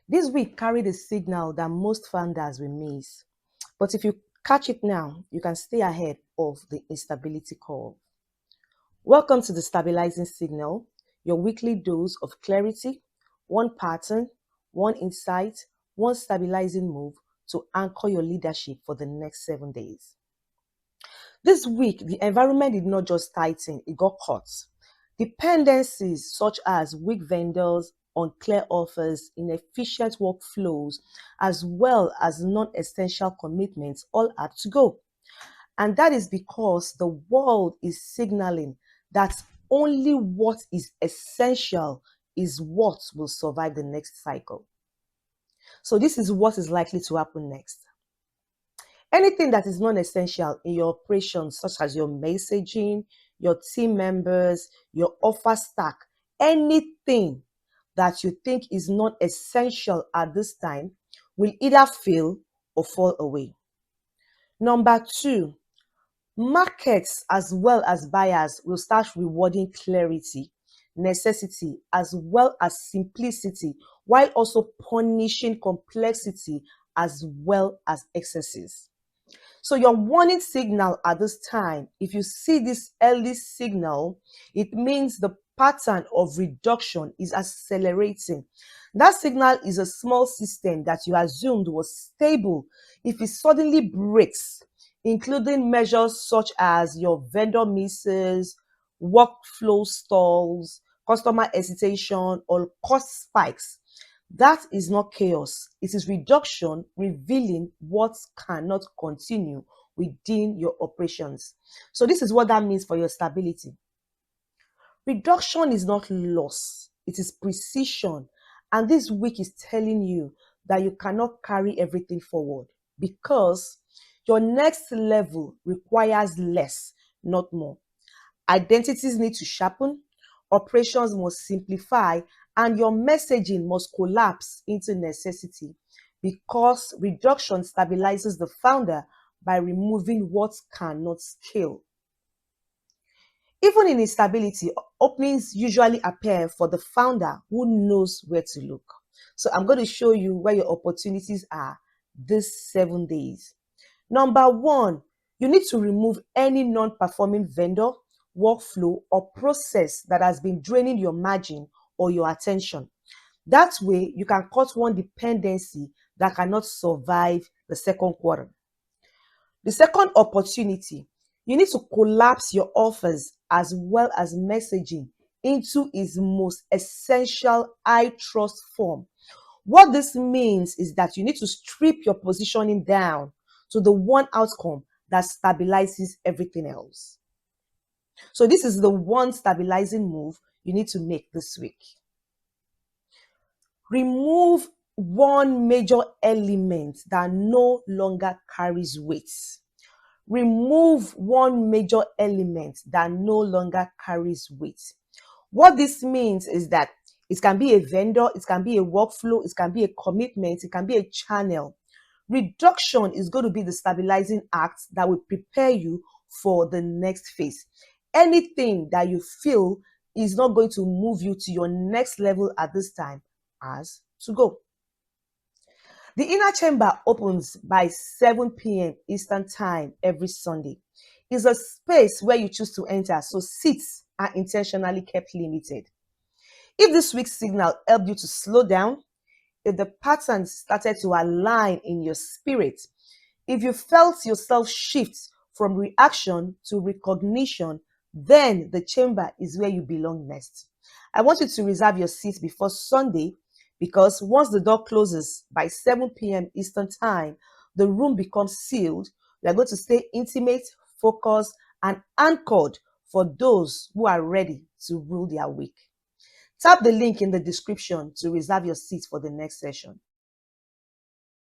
This week carried a signal that most founders will miss. But if you catch it now, you can stay ahead of the instability curve. Welcome to the Stabilizing Signal, your weekly dose of clarity, one pattern, one insight, one stabilizing move to anchor your leadership for the next 7 days. This week, the environment did not just tighten, it got caught. Dependencies such as weak vendors, unclear offers, inefficient workflows, as well as non-essential commitments all had to go. And that is because the world is signaling that only what is essential is what will survive the next cycle. So this is what is likely to happen next. Anything that is non-essential in your operations, such as your messaging, your team members, your offer stack, anything that you think is not essential at this time will either fail or fall away. Number two, markets as well as buyers will start rewarding clarity, necessity, as well as simplicity, while also punishing complexity as well as excesses. So your warning signal at this time, if you see this early signal, it means the pattern of reduction is accelerating. That signal is a small system that you assumed was stable. If it suddenly breaks, including measures such as your vendor misses, workflow stalls, customer hesitation, or cost spikes, that is not chaos. It is reduction revealing what cannot continue within your operations. So this is what that means for your stability. Reduction is not loss, it is precision. And this week is telling you that you cannot carry everything forward because your next level requires less, not more. Identities need to sharpen, operations must simplify, and your messaging must collapse into necessity because reduction stabilizes the founder by removing what cannot scale. Even in instability, openings usually appear for the founder who knows where to look. So I'm going to show you where your opportunities are this 7 days. Number one, you need to remove any non-performing vendor, workflow, or process that has been draining your margin or your attention. That way, you can cut one dependency that cannot survive the second quarter. The second opportunity, you need to collapse your offers as well as messaging into its most essential high trust form. What this means is that you need to strip your positioning down to the one outcome that stabilizes everything else. So this is the one stabilizing move you need to make this week. Remove one major element that no longer carries weight. Remove one major element that no longer carries weight. What this means is that it can be a vendor, it can be a workflow, it can be a commitment, it can be a channel. Reduction is going to be the stabilizing act that will prepare you for the next phase. Anything that you feel is not going to move you to your next level at this time has to go. The inner chamber opens by 7 p.m. Eastern Time every Sunday. It's a space where you choose to enter, so seats are intentionally kept limited. If this week's signal helped you to slow down, if the patterns started to align in your spirit, if you felt yourself shift from reaction to recognition, then the chamber is where you belong next. I want you to reserve your seat before Sunday because once the door closes by 7 p.m. Eastern Time, the room becomes sealed. We are going to stay intimate, focused, and anchored for those who are ready to rule their week. Tap the link in the description to reserve your seat for the next session.